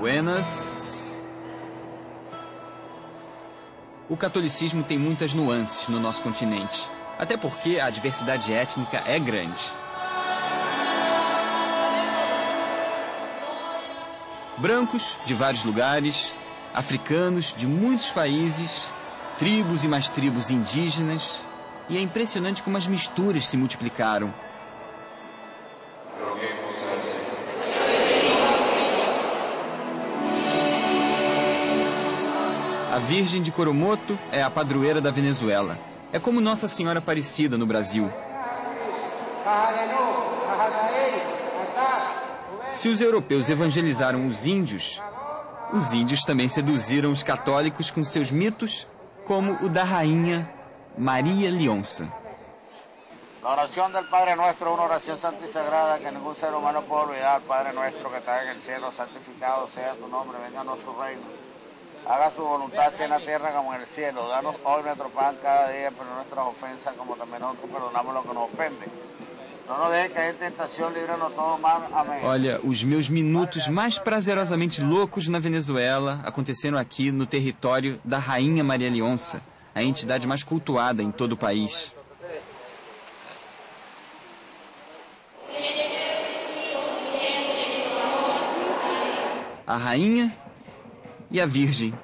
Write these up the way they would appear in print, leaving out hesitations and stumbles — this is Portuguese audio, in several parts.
Buenas. O catolicismo tem muitas nuances no nosso continente, até porque a diversidade étnica é grande. Brancos de vários lugares, africanos de muitos países, tribos e mais tribos indígenas, e é impressionante como as misturas se multiplicaram. A Virgem de Coromoto é a padroeira da Venezuela. É como Nossa Senhora Aparecida no Brasil. Se os europeus evangelizaram os índios também seduziram os católicos com seus mitos, como o da rainha Maria Leonça. A oração do Padre Nuestro é uma oração santa e sagrada que nenhum ser humano pode olvidar. Padre Nuestro que está no céu, santificado seja tu nome, venga nosso reino. Haga su voluntad, sea en la tierra como en el cielo. Danos hoy nuestro pan cada día, pero nuestras ofensas, como también nosotros perdonamos lo que nos ofende. Não nos deixe cair em tentação, livra-nos todo mal. Amém. Olha, os meus minutos mais prazerosamente loucos na Venezuela aconteceram aqui no território da Rainha Maria Leonça, a entidade mais cultuada em todo o país. A Rainha e a Virgem.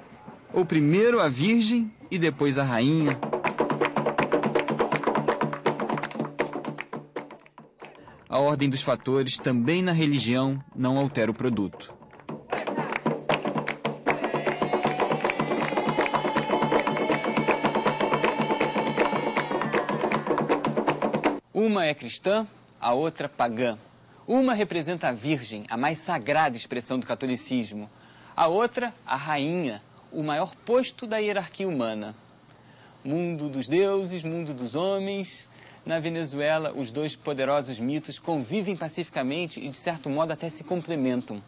Ou primeiro a Virgem e depois a Rainha. A ordem dos fatores também na religião não altera o produto. Uma é cristã, a outra pagã. Uma representa a Virgem, a mais sagrada expressão do catolicismo. A outra, a rainha, o maior posto da hierarquia humana. Mundo dos deuses, mundo dos homens. Na Venezuela, os dois poderosos mitos convivem pacificamente e, de certo modo, até se complementam.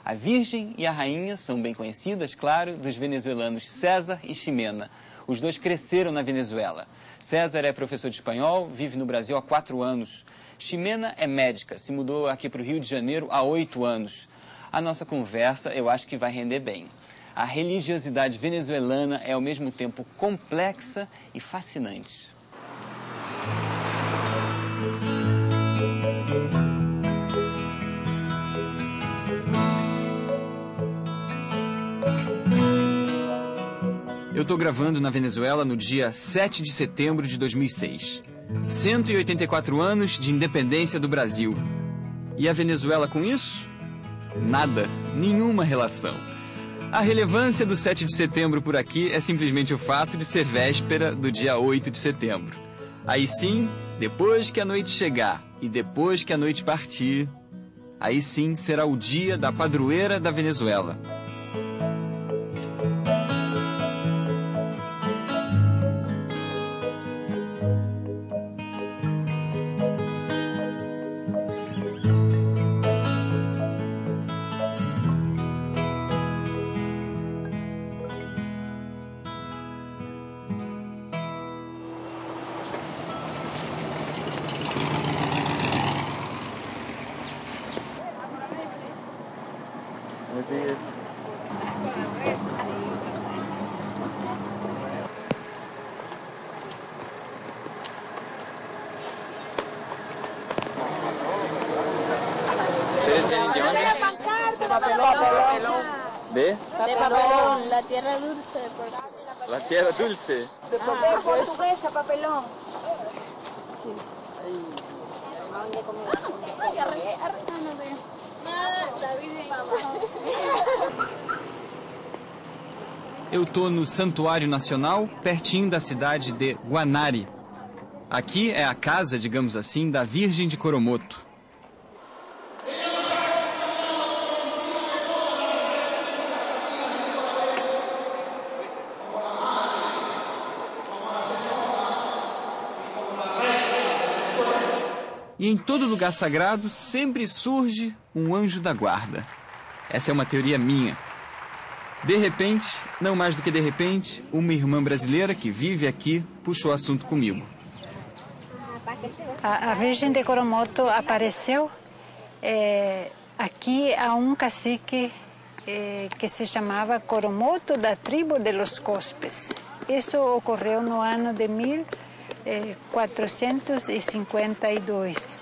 A Virgem e a Rainha são bem conhecidas, claro, dos venezuelanos César e Ximena. Os dois cresceram na Venezuela. César é professor de espanhol, vive no Brasil há 4 anos. Ximena é médica, se mudou aqui para o Rio de Janeiro há 8 anos. A nossa conversa, eu acho que vai render bem. A religiosidade venezuelana é ao mesmo tempo complexa e fascinante. Eu estou gravando na Venezuela no dia 7 de setembro de 2006. 184 anos de independência do Brasil. E a Venezuela com isso? Nada, nenhuma relação. A relevância do 7 de setembro por aqui é simplesmente o fato de ser véspera do dia 8 de setembro. Aí sim, depois que a noite chegar e depois que a noite partir, aí sim será o dia da padroeira da Venezuela. ¿De? De papelón, la tierra dulce. La tierra dulce. De papel portuguesa, papelón. Eu tô no Santuário Nacional, pertinho da cidade de Guanari. Aqui é a casa, digamos assim, da Virgem de Coromoto. E em todo lugar sagrado sempre surge um anjo da guarda. Essa é uma teoria minha. De repente, não mais do que de repente, uma irmã brasileira que vive aqui puxou assunto comigo. A Virgem de Coromoto apareceu aqui a um cacique que se chamava Coromoto da tribo de los Cospes. Isso ocorreu no ano de 1452.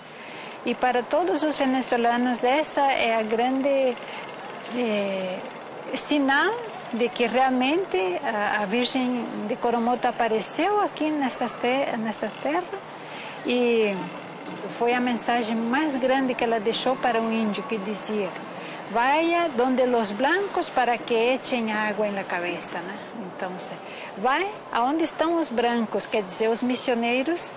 E para todos os venezuelanos essa é a grande sinal de que realmente a Virgem de Coromoto apareceu aqui nesta terra e foi a mensagem mais grande que ela deixou para o índio, que dizia: vaya donde los blancos para que echen água na cabeça, né? Então, vai aonde estão os brancos, quer dizer, os missioneiros,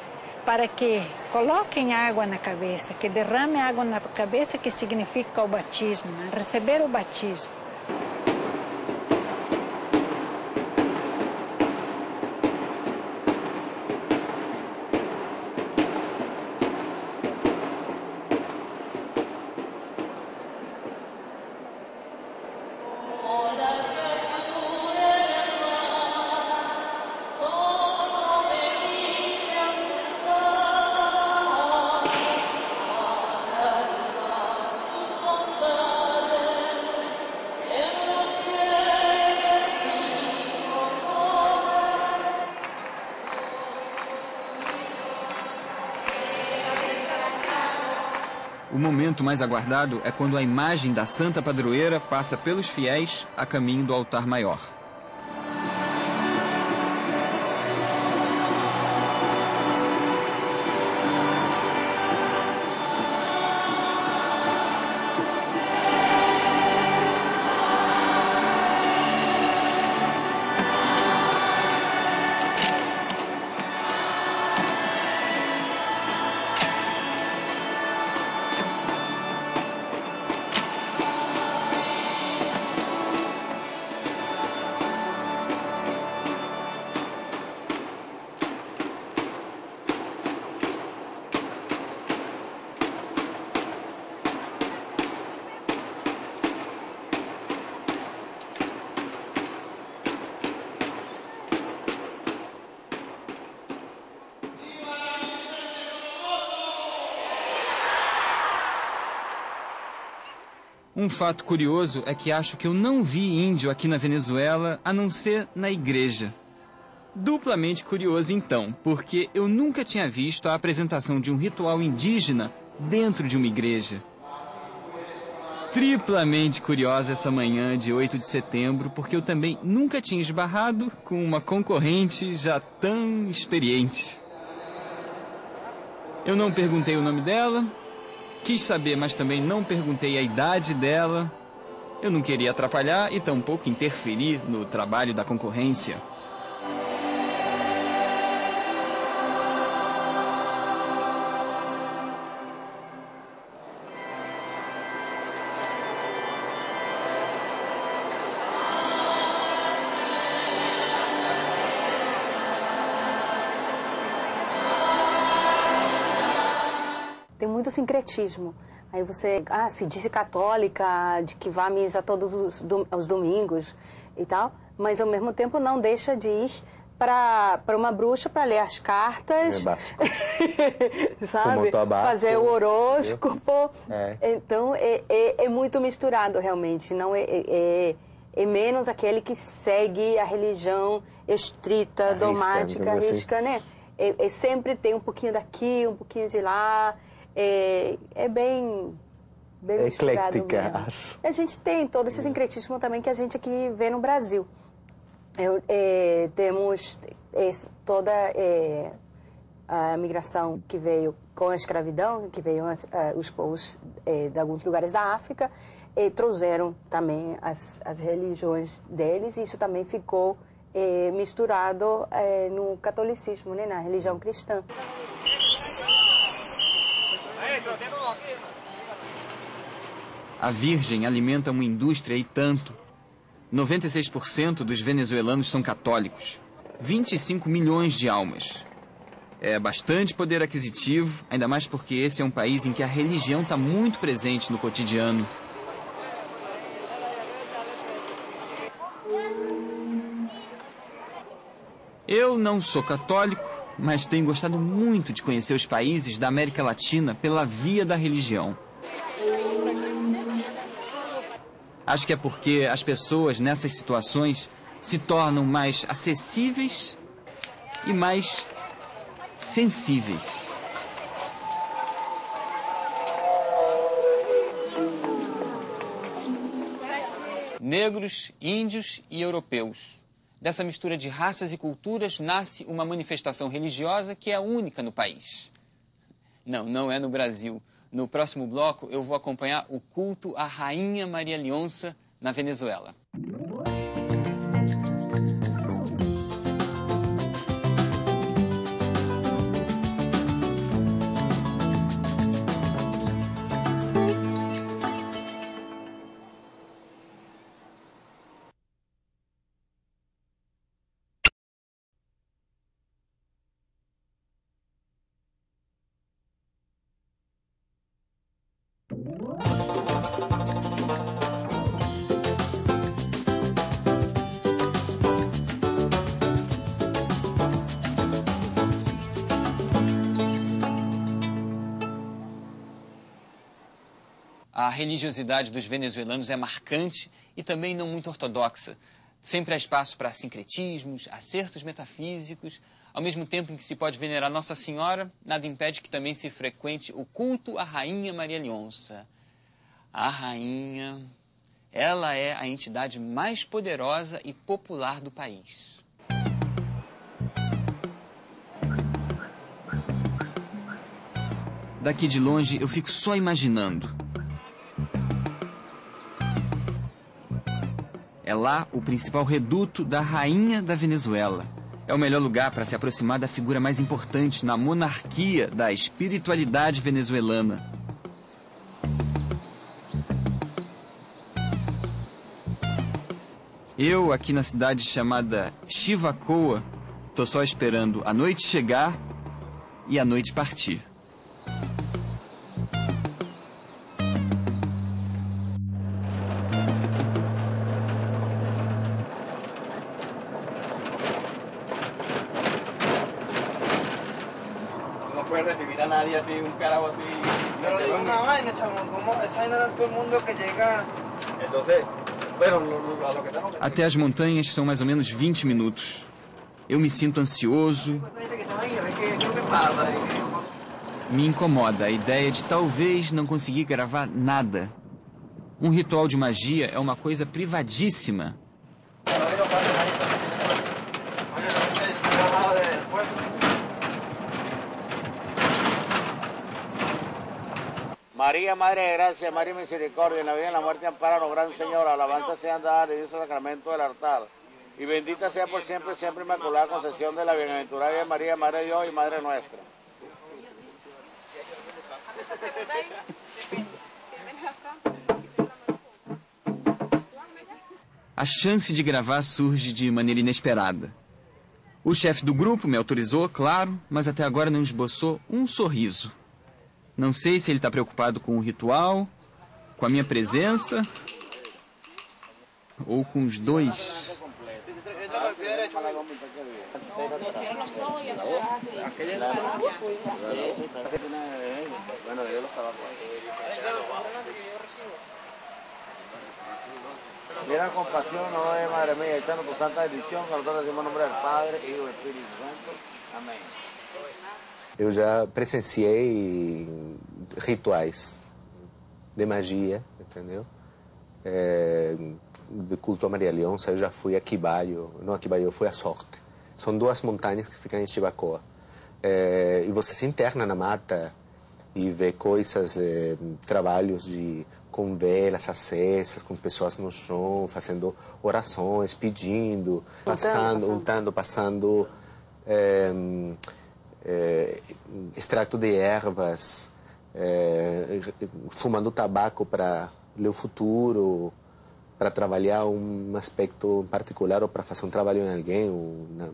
para que coloquem água na cabeça, que derrame água na cabeça, que significa o batismo, né? Receber o batismo. O momento mais aguardado é quando a imagem da Santa Padroeira passa pelos fiéis a caminho do altar maior. Um fato curioso é que acho que eu não vi índio aqui na Venezuela, a não ser na igreja. Duplamente curioso, então, porque eu nunca tinha visto a apresentação de um ritual indígena dentro de uma igreja. Triplamente curiosa essa manhã de 8 de setembro, porque eu também nunca tinha esbarrado com uma concorrente já tão experiente. Eu não perguntei o nome dela. Quis saber, mas também não perguntei a idade dela. Eu não queria atrapalhar e tampouco interferir no trabalho da concorrência. Tem muito sincretismo. Aí você se diz católica, de que vai à missa todos os domingos e tal, mas ao mesmo tempo não deixa de ir para uma bruxa para ler as cartas, sabe? Fazer o horóscopo. Então é muito misturado realmente. Não é menos aquele que segue a religião estrita, dogmática, arrisca, né? Sempre tem um pouquinho daqui, um pouquinho de lá. É bem eclética, acho. A gente tem todo esse sincretismo também que a gente aqui vê no Brasil. Temos toda a migração que veio com a escravidão, que veio os povos de alguns lugares da África, trouxeram também as religiões deles, e isso também ficou misturado no catolicismo, né, na religião cristã. A Virgem alimenta uma indústria e tanto. 96% dos venezuelanos são católicos. 25 milhões de almas. É bastante poder aquisitivo, ainda mais porque esse é um país em que a religião está muito presente no cotidiano. Eu não sou católico, mas tenho gostado muito de conhecer os países da América Latina pela via da religião. Acho que é porque as pessoas nessas situações se tornam mais acessíveis e mais sensíveis. Negros, índios e europeus. Dessa mistura de raças e culturas nasce uma manifestação religiosa que é única no país. Não é no Brasil. No próximo bloco eu vou acompanhar o culto à Rainha Maria Leonça na Venezuela. A religiosidade dos venezuelanos é marcante e também não muito ortodoxa. Sempre há espaço para sincretismos, acertos metafísicos. Ao mesmo tempo em que se pode venerar Nossa Senhora, nada impede que também se frequente o culto à Rainha Maria Leonça. A Rainha, ela é a entidade mais poderosa e popular do país. Daqui de longe eu fico só imaginando. É lá o principal reduto da Rainha da Venezuela. É o melhor lugar para se aproximar da figura mais importante na monarquia da espiritualidade venezuelana. Eu, aqui na cidade chamada Chivacoa, tô só esperando a noite chegar e a noite partir. Recibir a nadie así, un carajo así. Pero digo una vaina, chamo, como esa vaina no es todo el mundo que llega. Entonces, bueno, a lo que estamos... Até as montanhas são mais ou menos 20 minutos. Eu me sinto ansioso. Me incomoda a ideia de talvez não conseguir gravar nada. Um ritual de magia é uma coisa privadíssima. María, Madre de Gracia, María de Misericordia, en la vida y en la muerte amparanos, Gran Señora, alabanza sean dadas al sacramento del altar. Y bendita sea por siempre, siempre Inmaculada Concepción de la Bienaventurada María, Madre de Dios y Madre nuestra. A chance de gravar surge de maneira inesperada. O chefe do grupo me autorizou, claro, mas até agora não esboçou um sorriso. Não sei se ele está preocupado com o ritual, com a minha presença, ou com os dois. Mira compasión, no es Madre mía, echando tu santa bendición, que nosotros decimos en nombre del Padre, Hijo y Espíritu Santo. Amém. Eu já presenciei rituais de magia, entendeu? De culto a Maria Leonça, eu já fui a Quibayo, não a Quibayo, eu fui a Sorte. São duas montanhas que ficam em Chivacoa. E você se interna na mata e vê coisas, trabalhos com velas acesas, com pessoas no chão, fazendo orações, pedindo, passando extrato de ervas, fumando tabaco para ler o futuro, para trabalhar um aspecto particular ou para fazer um trabalho em alguém, uma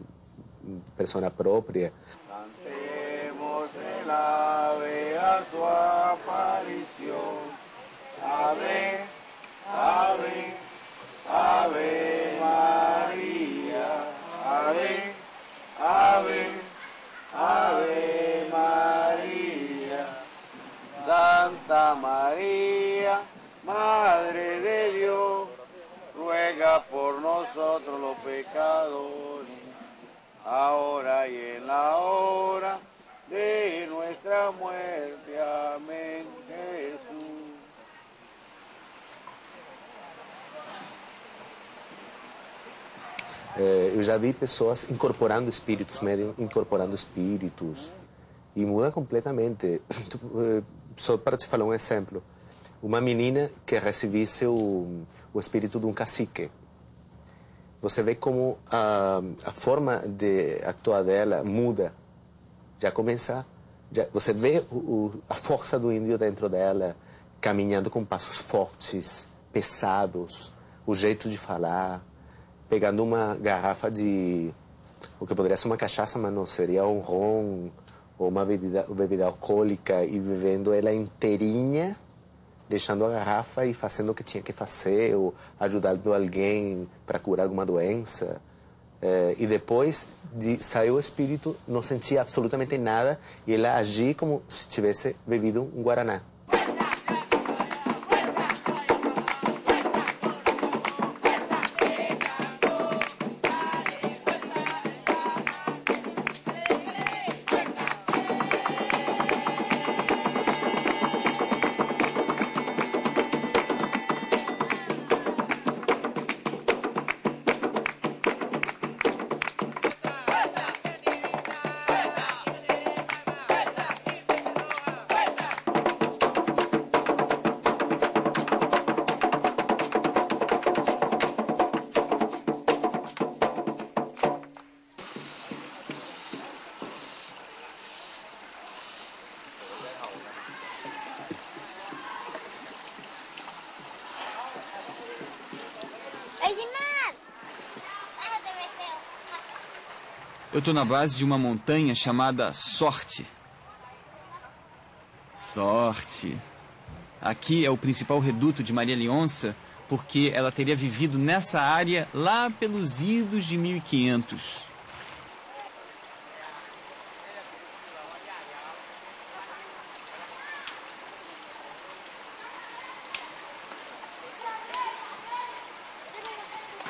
pessoa própria. Cantemos el ave a su aparición. Ave, ave, ave María, ave, ave, ave María. Santa María, Madre de Dios, por nosotros los pecadores, ahora y en la hora de nuestra muerte. Amén, Jesús. Eu já vi pessoas incorporando espíritos, médium incorporando espíritos, e muda completamente. Só para te falar um exemplo, uma menina que recebesse o espírito de um cacique. Você vê como a forma de actuar dela muda. Já começa, você vê a força do índio dentro dela, caminhando com passos fortes, pesados, o jeito de falar, pegando uma garrafa de, o que poderia ser uma cachaça, mas não seria um rom ou uma bebida alcoólica, e vivendo ela inteirinha, deixando a garrafa e fazendo o que tinha que fazer, ou ajudando alguém para curar alguma doença. E depois de sair o espírito, não sentia absolutamente nada, e ela agia como se tivesse bebido um guaraná. Eu estou na base de uma montanha chamada Sorte. Sorte. Aqui é o principal reduto de Maria Leonça, porque ela teria vivido nessa área lá pelos idos de 1500.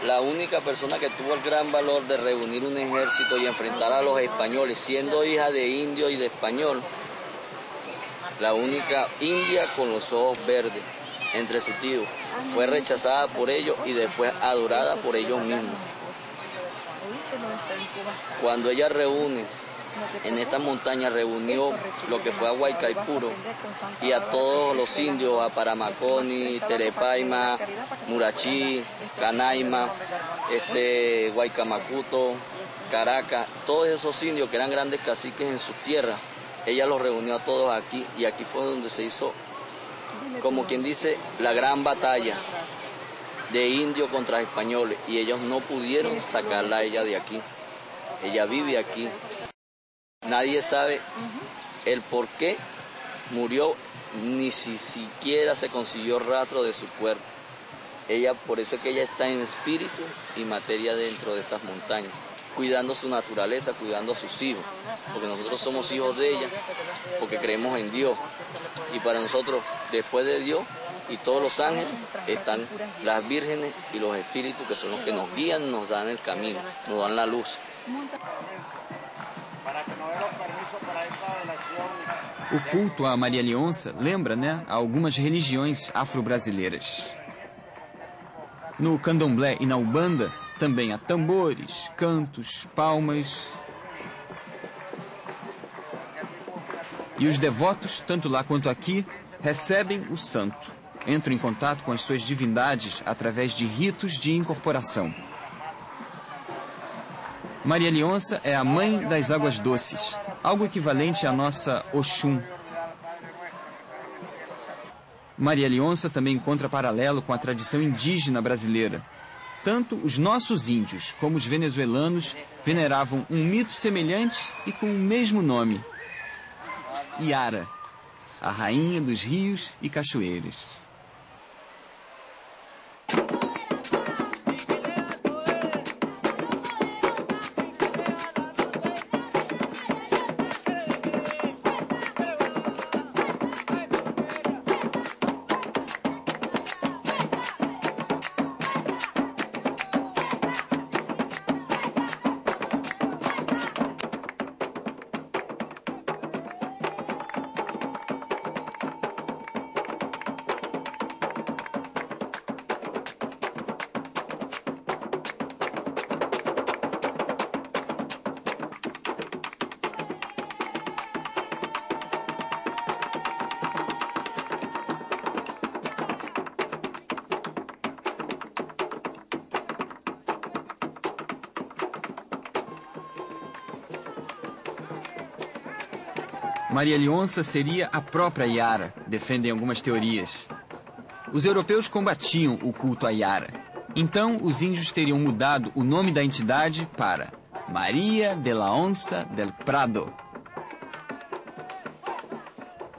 La única persona que tuvo el gran valor de reunir un ejército y enfrentar a los españoles, siendo hija de indio y de español, la única india con los ojos verdes entre sus tíos, fue rechazada por ellos y después adorada por ellos mismos. Cuando ella reúne, en esta montaña reunió lo que fue a Huaycaipuro y a todos los indios, a Paramaconi, Terepaima, Murachí, Canaima, Guaycamacuto, Caracas, todos esos indios que eran grandes caciques en sus tierras, ella los reunió a todos aquí, y aquí fue donde se hizo, como quien dice, la gran batalla de indios contra españoles, y ellos no pudieron sacarla a ella de aquí. Ella vive aquí. Nadie sabe el por qué murió, ni si siquiera se consiguió rastro de su cuerpo. Ella, por eso es que ella está en espíritu y materia dentro de estas montañas, cuidando su naturaleza, cuidando a sus hijos, porque nosotros somos hijos de ella, porque creemos en Dios. Y para nosotros, después de Dios y todos los ángeles, están las vírgenes y los espíritus, que son los que nos guían, nos dan el camino, nos dan la luz. O culto a Maria Leonça lembra, né, algumas religiões afro-brasileiras. No candomblé e na umbanda também há tambores, cantos, palmas. E os devotos, tanto lá quanto aqui, recebem o santo. Entram em contato com as suas divindades através de ritos de incorporação. Maria Leonça é a mãe das águas doces, algo equivalente à nossa Oxum. Maria Leonça também encontra paralelo com a tradição indígena brasileira. Tanto os nossos índios como os venezuelanos veneravam um mito semelhante e com o mesmo nome: Iara, a rainha dos rios e cachoeiras. Maria Leonça seria a própria Yara, defendem algumas teorias. Os europeus combatiam o culto à Yara. Então, os índios teriam mudado o nome da entidade para Maria de la Onça del Prado.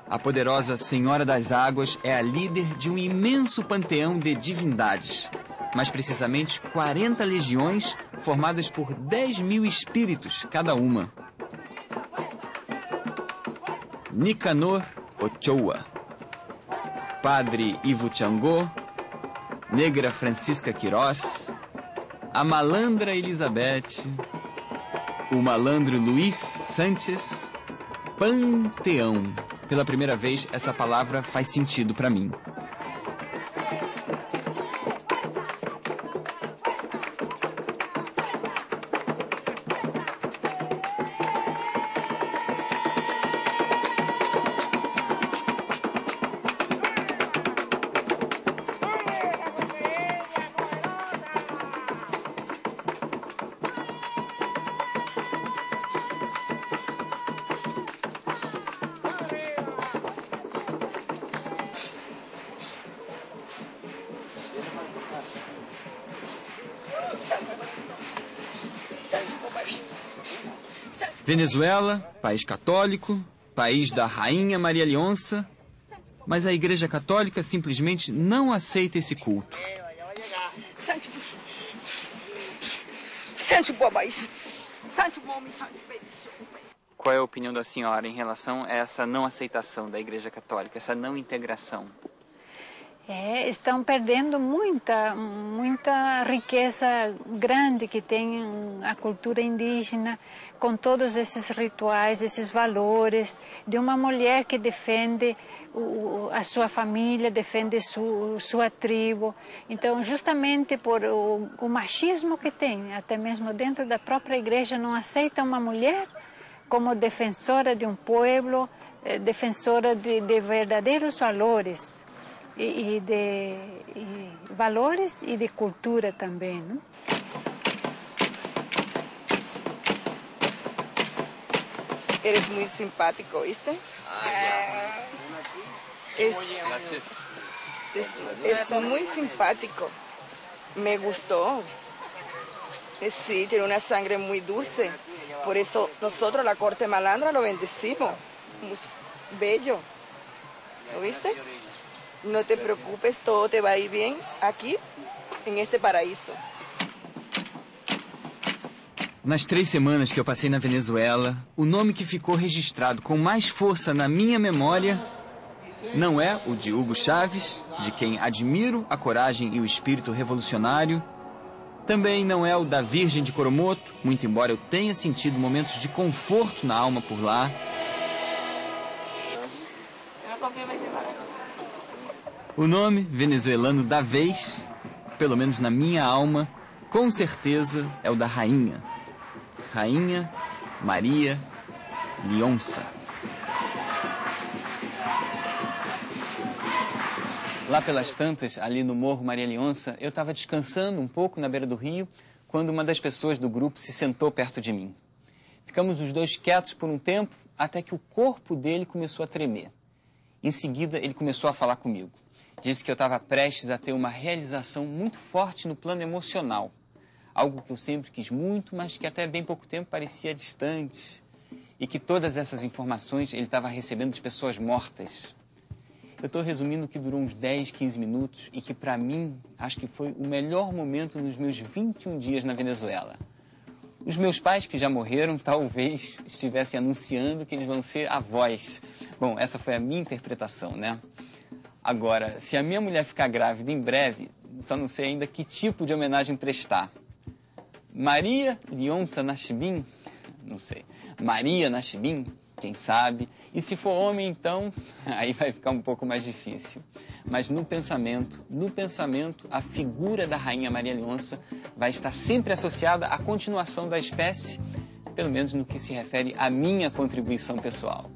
A poderosa Senhora das Águas é a líder de um imenso panteão de divindades. Mais precisamente, 40 legiões formadas por 10.000 espíritos cada uma. Nicanor Ochoa, Padre Ivo Changó, Negra Francisca Queiroz, a Malandra Elizabeth, o Malandro Luiz Sanches, Panteão. Pela primeira vez, essa palavra faz sentido para mim. Venezuela, país católico, país da Rainha Maria Leonça, mas a Igreja Católica simplesmente não aceita esse culto. Qual é a opinião da senhora em relação a essa não aceitação da Igreja Católica, essa não integração? Estão perdendo muita riqueza grande que tem a cultura indígena, com todos esses rituais, esses valores, de uma mulher que defende a sua família, defende sua tribo. Então, justamente por o machismo que tem, até mesmo dentro da própria igreja, não aceita uma mulher como defensora de um povo, defensora de verdadeiros valores. E valores e de cultura também, não? Eres muy simpático, ¿viste? Es muy simpático. Me gustó. Sí, tiene una sangre muy dulce. Por eso nosotros, la corte malandra, lo bendecimos. Muy bello. ¿Lo viste? No te preocupes, todo te va a ir bien aquí, en este paraíso. Nas 3 semanas que eu passei na Venezuela, o nome que ficou registrado com mais força na minha memória não é o de Hugo Chávez, de quem admiro a coragem e o espírito revolucionário. Também não é o da Virgem de Coromoto, muito embora eu tenha sentido momentos de conforto na alma por lá. O nome venezuelano da vez, pelo menos na minha alma, com certeza é o da rainha. Rainha Maria Leonça. Lá pelas tantas, ali no Morro Maria Leonça, eu estava descansando um pouco na beira do rio, quando uma das pessoas do grupo se sentou perto de mim. Ficamos os dois quietos por um tempo, até que o corpo dele começou a tremer. Em seguida, ele começou a falar comigo. Disse que eu estava prestes a ter uma realização muito forte no plano emocional. Algo que eu sempre quis muito, mas que até bem pouco tempo parecia distante. E que todas essas informações ele estava recebendo de pessoas mortas. Eu estou resumindo que durou uns 10, 15 minutos e que, para mim, acho que foi o melhor momento nos meus 21 dias na Venezuela. Os meus pais, que já morreram, talvez estivessem anunciando que eles vão ser avós. Bom, essa foi a minha interpretação, né? Agora, se a minha mulher ficar grávida em breve, só não sei ainda que tipo de homenagem prestar. Maria Leonça Nachibim? Não sei. Maria Nachibim? Quem sabe? E se for homem, então, aí vai ficar um pouco mais difícil. Mas no pensamento, a figura da Rainha Maria Leonça vai estar sempre associada à continuação da espécie, pelo menos no que se refere à minha contribuição pessoal.